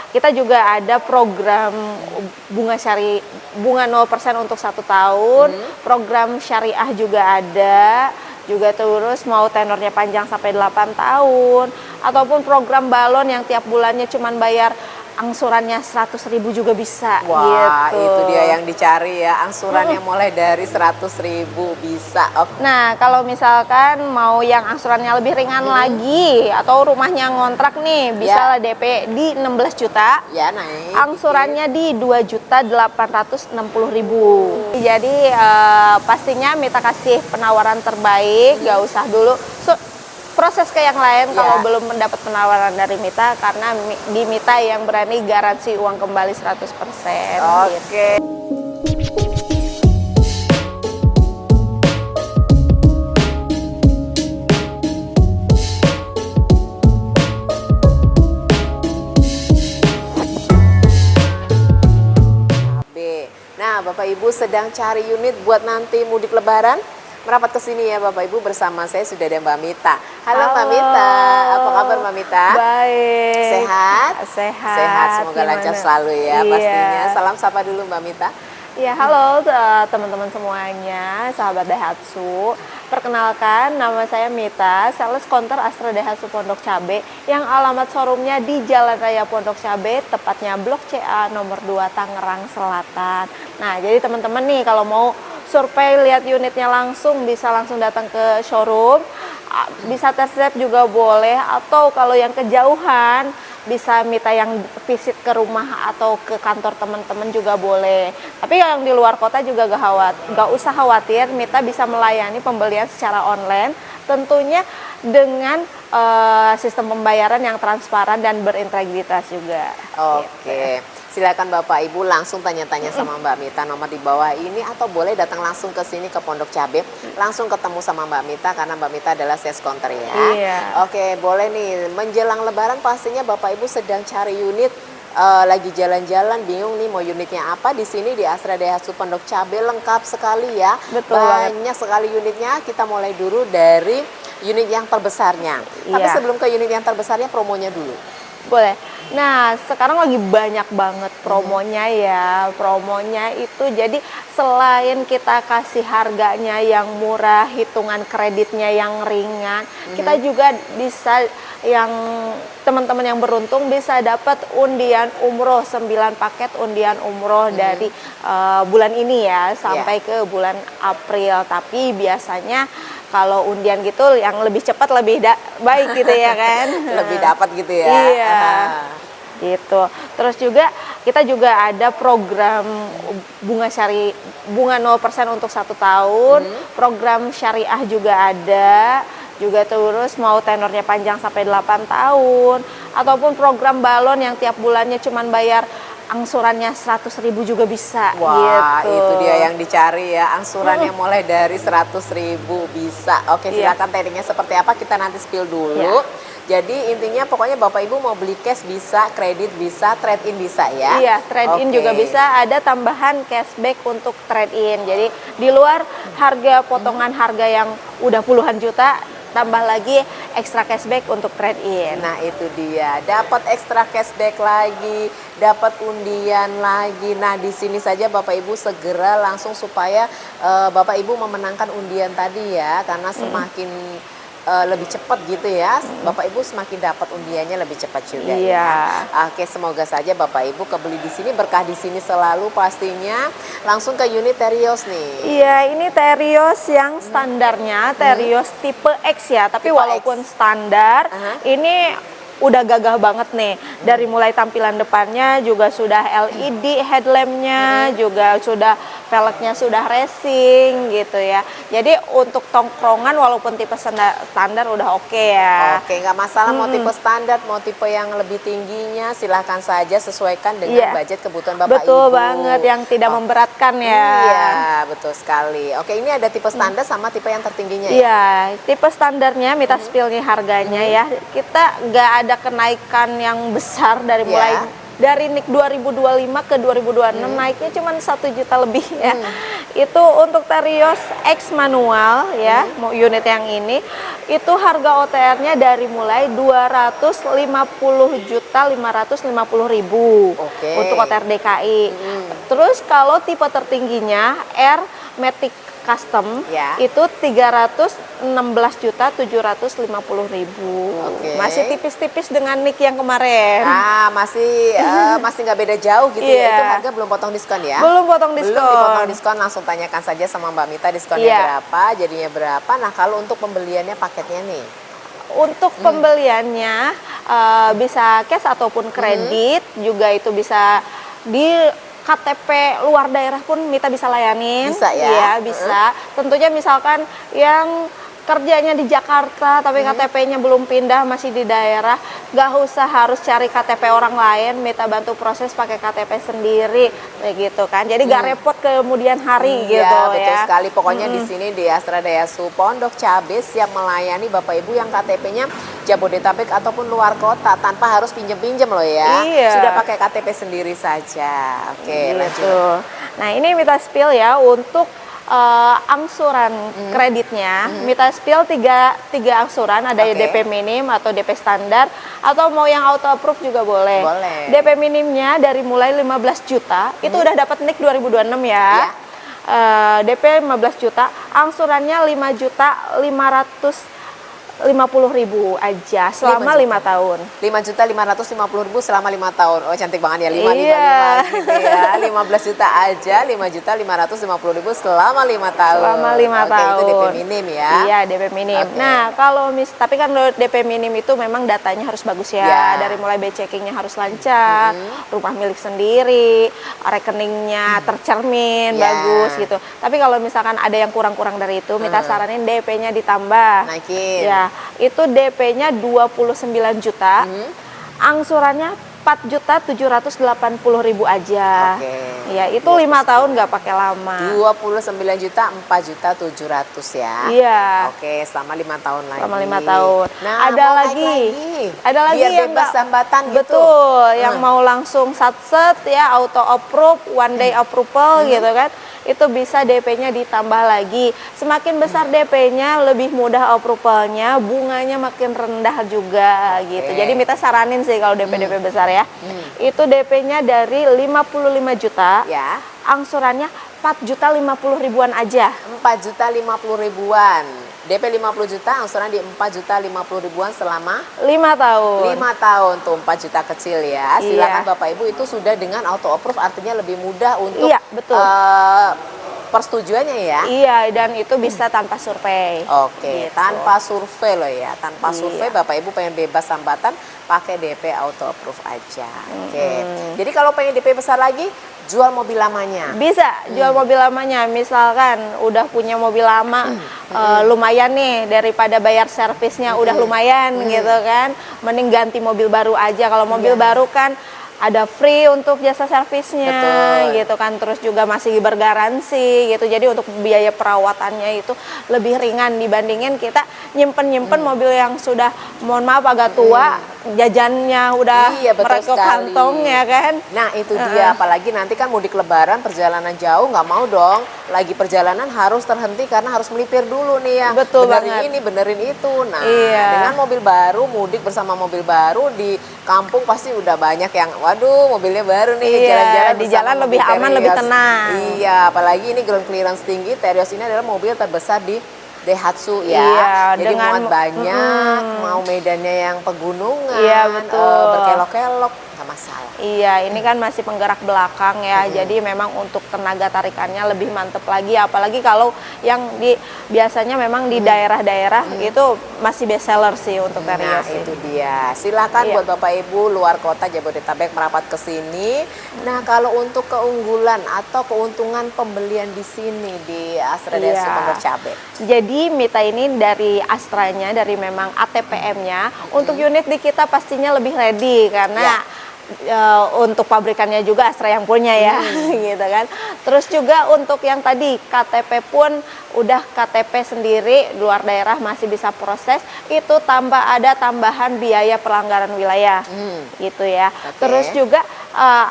kita juga ada program bunga 0% untuk 1 tahun, program syariah juga ada, juga terus mau tenornya panjang sampai 8 tahun, ataupun program balon yang tiap bulannya cuman bayar angsurannya 100.000 juga bisa. Wah, gitu. itu dia yang dicari ya, angsurannya mulai dari 100.000 bisa. Nah, kalau misalkan mau yang angsurannya lebih ringan lagi atau rumahnya ngontrak nih, bisa lah DP di 16 juta. Ya, naik. Angsurannya di 2.860.000. Jadi pastinya Mita kasih penawaran terbaik, gak usah dulu proses ke yang lain kalau belum mendapat penawaran dari Mita, karena di Mita yang berani garansi uang kembali 100%. Oke. Nah, Bapak Ibu sedang cari unit buat nanti mudik Lebaran? Merapat ke sini ya Bapak Ibu, bersama saya sudah ada Mbak Mita. Halo Mbak Mita, apa kabar Mbak Mita? Baik. Sehat? Sehat. Sehat, semoga lancar selalu ya pastinya. Salam sapa dulu Mbak Mita. Ya, halo teman-teman semuanya, sahabat Daihatsu. Perkenalkan, nama saya Mita, sales counter Astra Daihatsu Pondok Cabe, yang alamat showroomnya di Jalan Raya Pondok Cabe, tepatnya Blok CA nomor 2 Tangerang Selatan. Nah, jadi teman-teman nih kalau mau survei lihat unitnya langsung, bisa langsung datang ke showroom, bisa test drive juga boleh, atau kalau yang kejauhan bisa Mita yang visit ke rumah atau ke kantor teman-teman juga boleh. Tapi yang di luar kota juga gak usah khawatir, Mita bisa melayani pembelian secara online, tentunya dengan sistem pembayaran yang transparan dan berintegritas juga. Oke. Gitu. Silakan Bapak Ibu langsung tanya-tanya sama Mbak Mita, nomor di bawah ini, atau boleh datang langsung ke sini ke Pondok Cabe, langsung ketemu sama Mbak Mita, karena Mbak Mita adalah sales counter ya. Iya. Oke, boleh nih, menjelang Lebaran pastinya Bapak Ibu sedang cari unit, lagi jalan-jalan bingung nih mau unitnya apa. Di sini di Astra Daihatsu Pondok Cabe lengkap sekali ya. Betul banyak sekali unitnya. Kita mulai dulu dari unit yang terbesarnya. Tapi sebelum ke unit yang terbesarnya, promonya dulu. Boleh. Nah, sekarang lagi banyak banget promonya ya. Promonya itu jadi selain kita kasih harganya yang murah, hitungan kreditnya yang ringan, kita juga bisa, yang teman-teman yang beruntung bisa dapat undian umroh, 9 paket undian umroh dari bulan ini ya sampai ke bulan April. Tapi biasanya kalau undian gitu yang lebih cepat lebih baik gitu ya kan. Lebih dapat gitu ya. Iya. Gitu. Terus juga kita juga ada program bunga 0% untuk 1 tahun, program syariah juga ada, juga terus mau tenornya panjang sampai 8 tahun, ataupun program balon yang tiap bulannya cuman bayar angsurannya 100.000 juga bisa. Wah, gitu. itu dia yang dicari ya, angsurannya mulai dari 100.000 bisa. Oke, silakan tekniknya seperti apa, kita nanti spill dulu. Jadi intinya pokoknya Bapak Ibu mau beli cash bisa, kredit bisa, trade in bisa ya. Iya, trade in juga bisa, ada tambahan cashback untuk trade in. Jadi di luar harga potongan harga yang udah puluhan juta, tambah lagi ekstra cashback untuk trade in. Nah, itu dia, dapat ekstra cashback lagi, dapat undian lagi. Nah, di sini saja Bapak Ibu segera langsung supaya Bapak Ibu memenangkan undian tadi ya, karena semakin lebih cepat gitu ya, Bapak Ibu semakin dapat undiannya lebih cepat juga ya. Oke, semoga saja Bapak Ibu kebeli di sini, berkah di sini selalu pastinya. Langsung ke unit Terios nih. Iya, ini Terios yang standarnya Terios tipe X ya, tapi tipe walaupun standar, ini udah gagah banget nih. Dari mulai tampilan depannya juga sudah LED headlampnya, juga sudah velgnya sudah racing gitu ya. Jadi untuk tongkrongan walaupun tipe standar udah oke ya. Oke, nggak masalah mau tipe standar, mau tipe yang lebih tingginya, silahkan saja sesuaikan dengan budget kebutuhan Bapak Ibu. Betul banget, yang tidak memberatkan ya. Iya, betul sekali. Oke, ini ada tipe standar sama tipe yang tertingginya ya? Iya, tipe standarnya Mita spill nih harganya ya. Kita nggak ada kenaikan yang besar dari mulai dari NIK 2025 ke 2026 naiknya cuma 1 juta lebih ya. Itu untuk Terios X manual ya, mau unit yang ini itu harga OTR-nya dari mulai 250.550.000 Oke. untuk OTR DKI. Terus kalau tipe tertingginya R Matic Custom Ya. itu 316.750.000. Oke. Masih tipis-tipis dengan NIK yang kemarin. Ah, masih nggak beda jauh gitu ya. Iya. Itu harga belum potong diskon ya? Belum potong diskon. Belum dipotong diskon, langsung tanyakan saja sama Mbak Mita diskonnya Iya. berapa, jadinya berapa. Nah, kalau untuk pembeliannya paketnya nih. Untuk pembeliannya bisa cash ataupun kredit, juga itu bisa di KTP luar daerah pun Mita bisa layanin. Bisa ya? Iya, bisa. Tentunya misalkan yang kerjanya di Jakarta tapi KTP-nya belum pindah, masih di daerah, nggak usah harus cari KTP orang lain, Mita bantu proses pakai KTP sendiri, kayak gitu kan. Jadi nggak repot kemudian hari gitu Ya, betul ya. sekali. Pokoknya di sini di Astra Daihatsu Pondok Cabe siap melayani Bapak Ibu yang KTP-nya Jabodetabek ataupun luar kota tanpa harus pinjem-pinjem loh ya. Iya. Sudah pakai KTP sendiri saja. Oke, lanjut. Gitu. Nah, ini Mita spill ya untuk angsuran kreditnya. Mita spill tiga angsuran, ada Oke. DP minim atau DP standar atau mau yang auto approve juga boleh. Boleh. DP minimnya dari mulai 15 juta itu udah dapat NIK 2026 ya. Ya. DP 15 juta, angsurannya 5.550.000 aja selama 5 tahun. 5.550.000 selama 5 tahun. Oh, cantik banget ya, 5 Iya. gitu ya. 15 juta aja, 5.550.000 selama 5 tahun. Selama 5 Oke, tahun. itu DP minim ya. Iya, DP minim. Oke. Nah, tapi kan DP minim itu memang datanya harus bagus ya. Ya. Dari mulai checkingnya harus lancar, rumah milik sendiri, rekeningnya tercermin, Ya. bagus gitu. Tapi kalau misalkan ada yang kurang-kurang dari itu, Mita saranin DP-nya ditambah. Naikin. Ya, itu DP-nya 29 juta. Angsurannya 4.780.000 aja. Oke. Ya, itu 5 tahun nggak pakai lama. 29 juta, 4.700.000 ya. Iya. Oke, selama 5 tahun lagi. Selama 5 tahun. Nah, ada mau lagi. naik Ada lagi biar yang bebas nggak- hambatan gitu. Betul, yang mau langsung satset ya, auto approve, one day approval gitu kan. Itu bisa DP-nya ditambah lagi. Semakin besar DP-nya, lebih mudah approval-nya, bunganya makin rendah juga gitu. Jadi Mita saranin sih kalau DP besar ya. Itu DP-nya dari 55 juta. Ya. Angsurannya 4.050.000-an aja. 4.050.000-an. DP 50 juta, angsuran di 4.050.000-an selama 5 tahun. 5 tahun tuh, 4 juta kecil ya. Silakan Iya. Bapak Ibu, itu sudah dengan auto approve, artinya lebih mudah untuk Iya, betul. persetujuannya ya. Iya, dan itu bisa tanpa survei. Oke, Gitu. tanpa survei loh ya. Tanpa Iya. survei Bapak Ibu pengen bebas hambatan, pakai DP auto approve aja. Oke. Jadi kalau pengen DP besar lagi, jual mobil lamanya. Bisa jual mobil lamanya, misalkan udah punya mobil lama, lumayan nih daripada bayar servisnya udah lumayan gitu kan, mending ganti mobil baru aja. Kalau mobil baru kan ada free untuk jasa servisnya. Betul. Gitu kan, terus juga masih bergaransi gitu. Jadi untuk biaya perawatannya itu lebih ringan dibandingin kita nyimpen mobil yang sudah, mohon maaf, agak tua, jajannya udah Iya, betul merekuk sekali. kantong ya kan. Nah itu dia, apalagi nanti kan mudik lebaran, perjalanan jauh, nggak mau dong lagi perjalanan harus terhenti karena harus melipir dulu nih ya. Betul benerin banget. ini, benerin itu. Nah Iya. dengan mobil baru, mudik bersama mobil baru di kampung pasti udah banyak yang waduh mobilnya baru nih, Iya, jalan-jalan di bersama jalan mobil lebih aman, lebih Terios. tenang. Iya, apalagi ini ground clearance tinggi. Terios ini adalah mobil terbesar di Daihatsu ya. Iya, Jadi dengan- muat banyak, mau medannya yang pegunungan, Iya, betul. berkelok-kelok, nggak masalah. Iya, ini kan masih penggerak belakang ya, jadi memang untuk tenaga tarikannya lebih mantep lagi, apalagi kalau yang biasanya memang di daerah-daerah itu masih best seller sih untuk Nah Terios itu ini. dia, silakan Iya. buat Bapak Ibu luar kota Jabodetabek merapat ke sini. Nah kalau untuk keunggulan atau keuntungan pembelian di sini di Astra Daihatsu Iya. Pondok Cabe. Jadi Mita ini dari Astranya, dari memang ATPM-nya, untuk unit di kita pastinya lebih ready karena untuk pabrikannya juga Astra yang punya ya, gitu kan. Terus juga untuk yang tadi KTP pun udah KTP sendiri, luar daerah masih bisa proses, itu ada tambahan biaya pelanggaran wilayah, gitu ya. Oke. Terus juga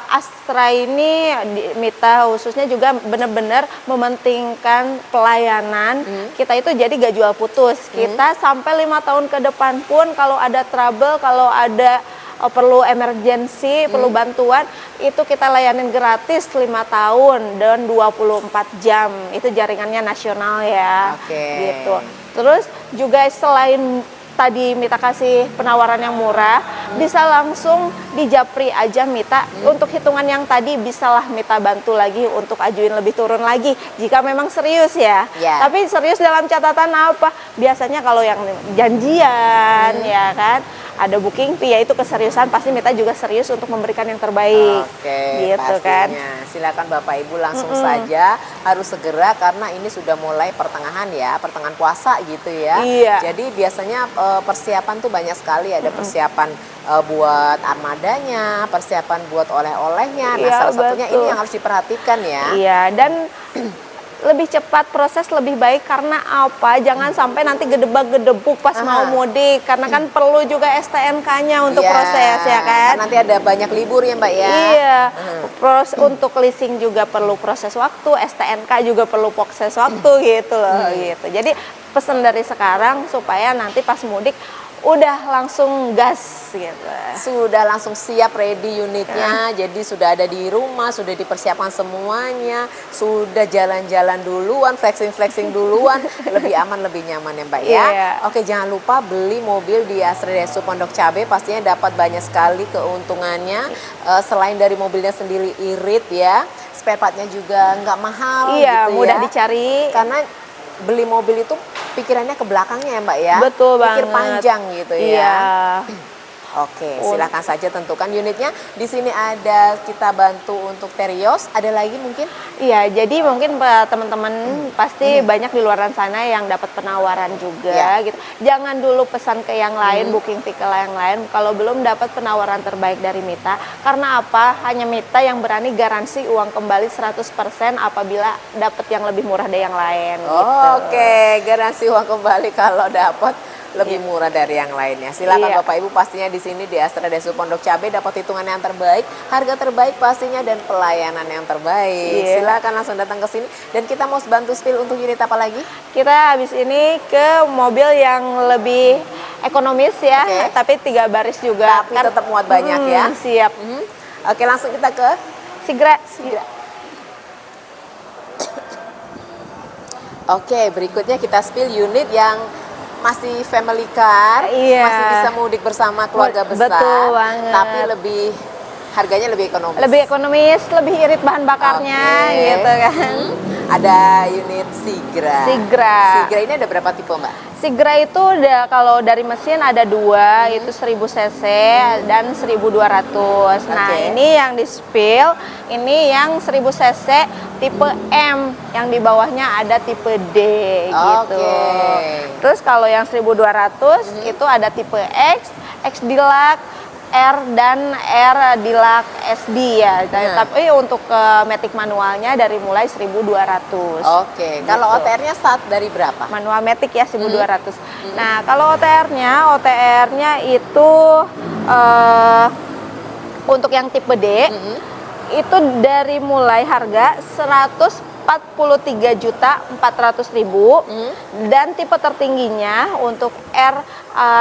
Astra ini Mita khususnya juga benar-benar mementingkan pelayanan. Kita itu jadi gak jual putus. Kita sampai 5 tahun ke depan pun kalau ada trouble, kalau ada perlu emergency, perlu bantuan, itu kita layanin gratis 5 tahun dan 24 jam. Itu jaringannya nasional ya. Gitu. Terus juga selain tadi Mita kasih penawaran yang murah, bisa langsung di Japri aja Mita. Untuk hitungan yang tadi bisalah Mita bantu lagi untuk ajuin lebih turun lagi jika memang serius ya. Tapi serius dalam catatan apa? Biasanya kalau yang janjian ya kan, ada booking fee, ya itu keseriusan, pasti Mita juga serius untuk memberikan yang terbaik. Gitu pastinya. kan. Silakan Bapak Ibu langsung saja, harus segera karena ini sudah mulai pertengahan ya, pertengahan puasa gitu ya. Jadi biasanya persiapan tuh banyak sekali, ada persiapan buat armadanya, persiapan buat oleh-olehnya. Nah, salah satunya ini yang harus diperhatikan ya. Iya, dan lebih cepat proses lebih baik karena apa? Jangan sampai nanti gedebak-gedebuk pas mau mudik, karena kan perlu juga STNK-nya untuk proses ya kan. Nanti ada banyak libur ya Mbak ya. Iya, untuk leasing juga perlu proses waktu, STNK juga perlu proses waktu gitu loh gitu. Jadi pesan dari sekarang supaya nanti pas mudik udah langsung gas gitu. Sudah langsung siap ready unitnya, jadi sudah ada di rumah, sudah dipersiapkan semuanya, sudah jalan-jalan duluan, flexing-flexing duluan, lebih aman, lebih nyaman ya Mbak ya. Oke, jangan lupa beli mobil di Astra Desu Pondok Cabe, pastinya dapat banyak sekali keuntungannya. Selain dari mobilnya sendiri irit ya, spare partnya juga nggak mahal gitu mudah ya. dicari. Karena beli mobil itu pikirannya ke belakangnya ya Mbak ya. Betul Pikir banget. panjang gitu ya. Oke, silakan saja tentukan unitnya. Di sini ada kita bantu untuk Terios. Ada lagi mungkin? Iya, jadi mungkin teman-teman pasti banyak di luar sana yang dapat penawaran juga gitu. Jangan dulu pesan ke yang lain, booking fee ke yang lain kalau belum dapat penawaran terbaik dari Mita. Karena apa? Hanya Mita yang berani garansi uang kembali 100% apabila dapat yang lebih murah dari yang lain gitu. Oke, garansi uang kembali kalau dapat lebih murah dari yang lainnya. Silakan Bapak Ibu, pastinya di sini di Astra Desu Pondok Cabe dapat hitungan yang terbaik, harga terbaik pastinya, dan pelayanan yang terbaik. Silakan langsung datang ke sini. Dan kita mau bantu spill untuk unit apa lagi? Kita habis ini ke mobil yang lebih ekonomis ya, tapi 3 baris juga. Tapi tetap muat banyak ya. Siap. Oke, langsung kita ke Sigra. Oke, berikutnya kita spill unit yang masih family car, masih bisa mudik bersama keluarga besar, betul banget. Tapi harganya lebih ekonomis. Lebih ekonomis, lebih irit bahan bakarnya gitu kan. Ada unit Sigra. Sigra ini ada berapa tipe Mbak? Sigra itu kalau dari mesin ada 2, itu 1000 cc dan 1200. Nah, ini yang di spill, ini yang 1000 cc tipe M, yang di bawahnya ada tipe D gitu. Terus kalau yang 1200 itu ada tipe X, X Deluxe, R dan R Deluxe SD ya. Tapi untuk matic manualnya dari mulai 1200. Kalau OTR-nya start dari berapa? Manual matic ya 1200. Nah, kalau OTR-nya itu untuk yang tipe D itu dari mulai harga 143.400.000 dan tipe tertingginya untuk R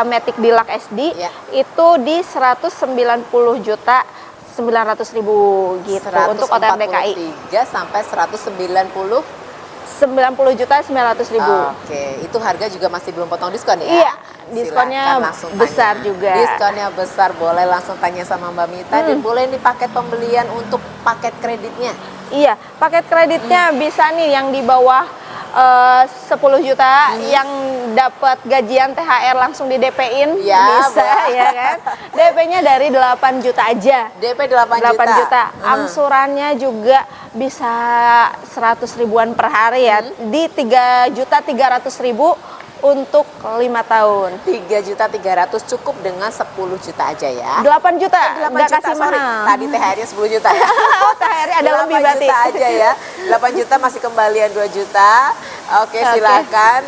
Matic Deluxe SD itu di 190.900.000 gitu untuk OTR DKI. 143 sampai 190.900.000. Itu harga juga masih belum potong diskon ya? Iya, diskonnya besar juga. Diskonnya besar, boleh langsung tanya sama Mbak Mita dan boleh di paket pembelian untuk paket kreditnya. Iya, paket kreditnya bisa nih yang di bawah 10 juta yang dapat gajian THR langsung di DP-in bisa ya kan. DP-nya dari 8 juta aja. DP 8 juta. Angsurannya juga bisa 100 ribuan per hari ya. Di 3.300.000 untuk 5 tahun. 3.300.000 cukup dengan 10 juta aja ya. 8 juta. 8 nggak juta, kasih sorry. mahal. Tadi THR-nya 10 juta ya. THR ada lebih 8 berarti. juta aja ya. 8 juta masih kembalian 2 juta. Oke, silakan.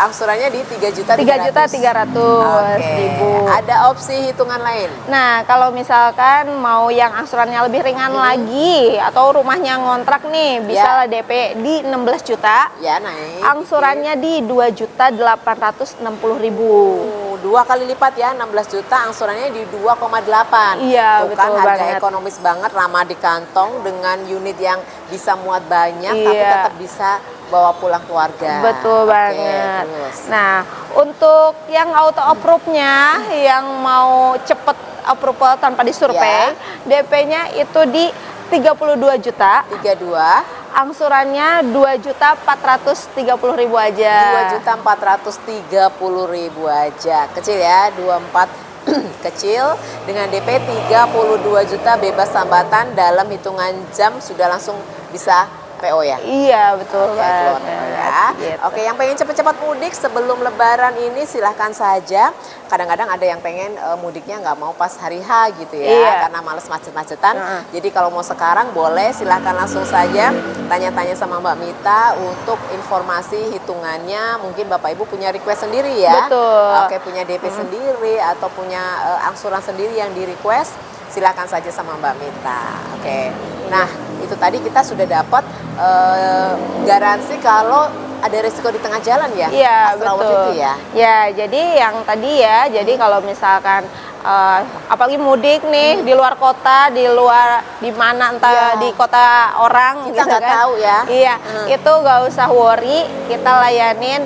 Angsurannya di 3.300.000. 3.300.000. Ada opsi hitungan lain? Nah, kalau misalkan mau yang angsurannya lebih ringan lagi atau rumahnya ngontrak nih, bisa DP di 16 juta. Ya, naik. Angsurannya di 2.860.000. 2 kali lipat ya, 16 juta, angsurannya di 2,8. Iya, Bukan betul harga banget. ekonomis banget, ramah di kantong dengan unit yang bisa muat banyak, tapi tetap bisa bawa pulang keluarga. Betul banget. Terus. Nah, untuk yang auto approve-nya yang mau cepet approval tanpa disurvey, DP-nya itu di 32 juta. 32. Angsurannya 2.430.000 aja. 2.430.000 aja. Kecil ya, 24 kecil dengan DP 32 juta bebas hambatan, dalam hitungan jam sudah langsung bisa PO ya? Iya, betul keluar banget. ya. Gitu. Oke, yang pengen cepet-cepet mudik sebelum lebaran ini silahkan saja. Kadang-kadang ada yang pengen mudiknya nggak mau pas hari H gitu ya, karena males macet-macetan. Jadi kalau mau sekarang boleh, silahkan langsung saja tanya-tanya sama Mbak Mita untuk informasi hitungannya. Mungkin Bapak Ibu punya request sendiri ya? Betul. Oke, punya DP sendiri atau punya angsuran sendiri yang di request, silakan saja sama Mbak Mita. Oke. Nah, itu tadi kita sudah dapat garansi kalau ada risiko di tengah jalan ya? Iya, Astrawat betul. itu ya? Ya, jadi yang tadi ya, jadi kalau misalkan apalagi mudik nih di luar kota, di mana entah di kota orang Kita gitu nggak kan. tahu ya. Iya, itu nggak usah worry, kita layanin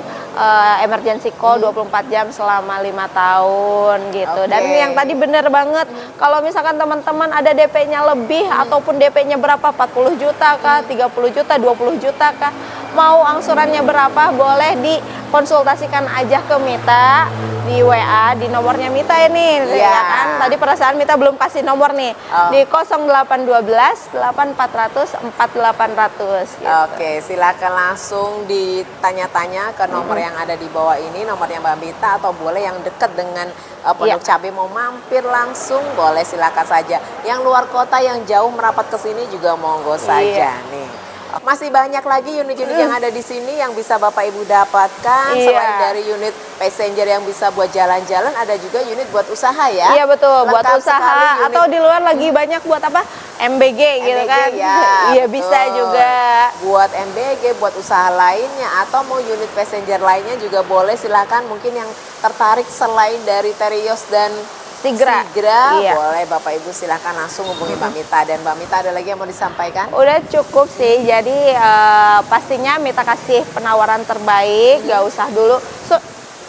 emergency call 24 jam selama 5 tahun gitu. Dan yang tadi bener banget, kalau misalkan teman-teman ada DP-nya lebih ataupun DP-nya berapa, 40 juta kah, 30 juta, 20 juta kah, mau angsurannya berapa, boleh dikonsultasikan aja ke Mita di WA, di nomornya Mita ini, ya kan? Tadi perasaan Mita belum kasih nomor nih, di 0812 8400 4800 gitu. Oke, silakan langsung ditanya-tanya ke nomor yang ada di bawah ini, nomornya Mbak Mita, atau boleh yang dekat dengan Pondok Cabe mau mampir langsung, boleh silakan saja. Yang luar kota yang jauh merapat ke sini juga monggo saja nih. Masih banyak lagi unit-unit yang ada di sini yang bisa Bapak Ibu dapatkan. Selain dari unit passenger yang bisa buat jalan-jalan, ada juga unit buat usaha ya? Iya betul, buat Lengkap usaha sekali atau di luar lagi banyak buat apa? MBG gitu kan? Ya, iya bisa juga. Buat MBG, buat usaha lainnya, atau mau unit passenger lainnya juga boleh. Silakan mungkin yang tertarik selain dari Terios dan Sigra, boleh Bapak Ibu silahkan langsung hubungi Mbak Mita. Dan Mbak Mita ada lagi yang mau disampaikan? Udah cukup sih, jadi pastinya Mita kasih penawaran terbaik, gak usah dulu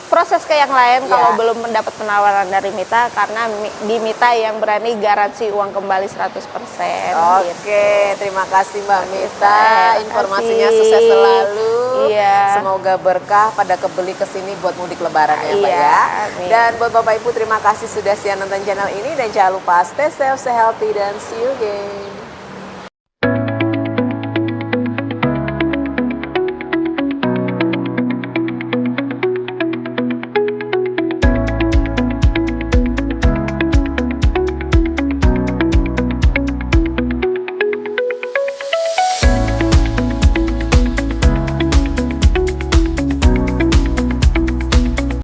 proses ke yang lain kalau belum mendapat penawaran dari Mita, karena di Mita yang berani garansi uang kembali 100%. Oke, terima kasih Mbak Mita, informasinya sukses selalu. Semoga berkah pada kebeli kesini buat mudik lebaran ya Mbak ya. Dan buat Bapak Ibu terima kasih sudah setia nonton channel ini, dan jangan lupa stay safe, stay healthy, dan see you again.